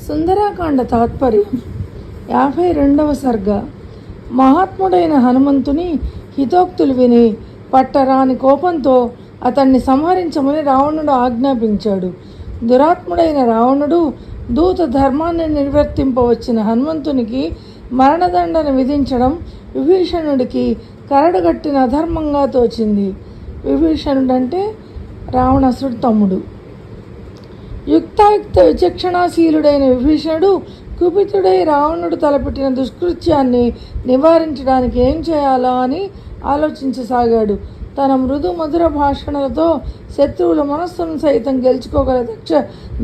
సుందరాకాండ తాత్పర్యం 52వ సర్గ. మహాత్ముడైన హనుమంతుని హితోక్తులు విని పట్టరాని కోపంతో అతన్ని సంహరించమని రావణుడు ఆజ్ఞాపించాడు. దురాత్ముడైన రావణుడు దూత ధర్మాన్ని నిర్వర్తింపవచ్చిన హనుమంతునికి మరణదండన విధించడం విభీషణుడికి కరడుగట్టిన అధర్మంగా తోచింది. విభీషణుడంటే రావణాసురుడు తమ్ముడు. యుక్తాయుక్త విచక్షణాశీలుడైన విభీషణుడు కుపితుడై రావణుడు తలపెట్టిన దుష్కృత్యాన్ని నివారించడానికి ఏం చేయాలా అని ఆలోచించసాగాడు. తన మృదు మధుర భాషణలతో శత్రువుల మనస్సును సైతం గెలుచుకోగల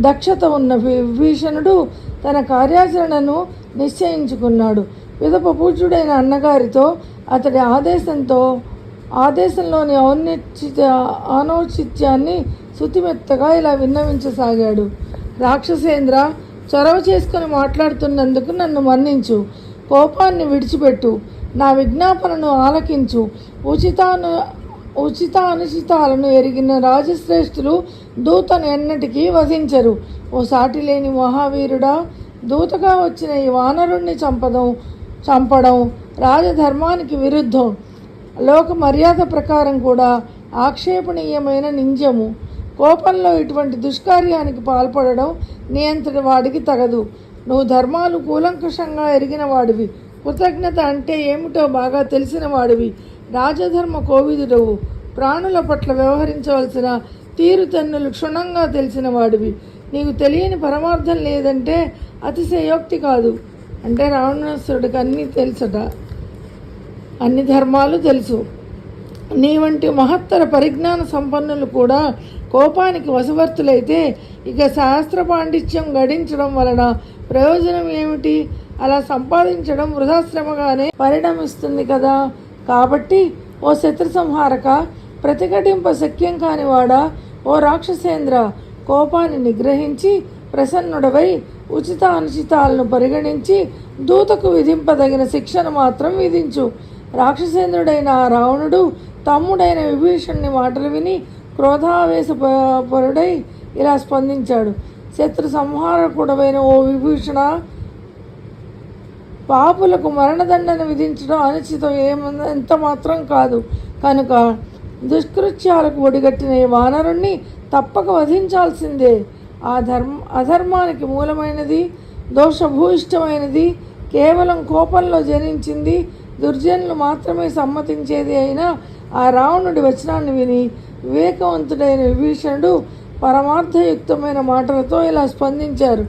దక్షత ఉన్న విభీషణుడు తన కార్యాచరణను నిశ్చయించుకున్నాడు. పిదప పూజ్యుడైన అన్నగారితో అతడి ఆదేశంలోని అనౌచిత్యాన్ని శుతిమెత్తగా ఇలా విన్నవించసాగాడు. రాక్షసేంద్ర, చొరవ చేసుకుని మాట్లాడుతున్నందుకు నన్ను మన్నించు. కోపాన్ని విడిచిపెట్టు. నా విజ్ఞాపనను ఆలకించు. అనుచితాలను ఎరిగిన రాజశ్రేష్ఠులు దూతను ఎన్నటికీ వధించరు. ఓ సాటి లేని మహావీరుడా, దూతగా వచ్చిన ఈ వానరుణ్ణి చంపడం రాజధర్మానికి విరుద్ధం. లోక మర్యాద ప్రకారం కూడా ఆక్షేపణీయమైన నింజము. కోపంలో ఇటువంటి దుష్కార్యానికి పాల్పడడం నీ అంతటి వాడికి తగదు. నువ్వు ధర్మాలు కూలంకషంగా ఎరిగిన వాడివి. కృతజ్ఞత అంటే ఏమిటో బాగా తెలిసిన వాడివి. రాజధర్మ కోవిదుడవు. ప్రాణుల పట్ల వ్యవహరించవలసిన తీరుతెన్నులు క్షుణ్ణంగా తెలిసిన వాడివి. నీకు తెలియని పరమార్థం లేదంటే అతిశయోక్తి కాదు. అంటే రావణాసురుడికి అన్నీ తెలుసట, అన్ని ధర్మాలు తెలుసు. నీ వంటి మహత్తర పరిజ్ఞాన సంపన్నులు కూడా కోపానికి వశవర్తులైతే ఇక శాస్త్ర పాండిత్యం గడించడం వలన ప్రయోజనం ఏమిటి? అలా సంపాదించడం వృధాశ్రమగానే పరిణమిస్తుంది కదా. కాబట్టి ఓ శత్రు సంహారక, ప్రతిఘటింప శక్యం కానివాడా, ఓ రాక్షసేంద్ర, కోపాన్ని నిగ్రహించి ప్రసన్నుడవై ఉచిత అనుచితాలను పరిగణించి దూతకు విధింపదగిన శిక్షను మాత్రం విధించు. రాక్షసేంద్రుడైన ఆ రావణుడు తమ్ముడైన విభీషణుని మాటలు విని క్రోధావేశపరుడై ఇలా స్పందించాడు. శత్రు సంహారకుడవైన ఓ విభీషణ, పాపులకు మరణదండన విధించడం అనుచితం ఎంత మాత్రం కాదు. కనుక దుష్కృత్యాలకు ఒడిగట్టిన ఈ వానరుణ్ణి తప్పక వధించాల్సిందే. అధర్మానికి మూలమైనది, దోషభూయిష్టమైనది, కేవలం కోపంలో జనించింది, దుర్జనులు మాత్రమే సమ్మతించేది అయినా ఆ రావణుడి వచనాన్ని విని వివేకవంతుడైన విభీషణుడు పరమార్థయుక్తమైన మాటలతో ఇలా స్పందించారు.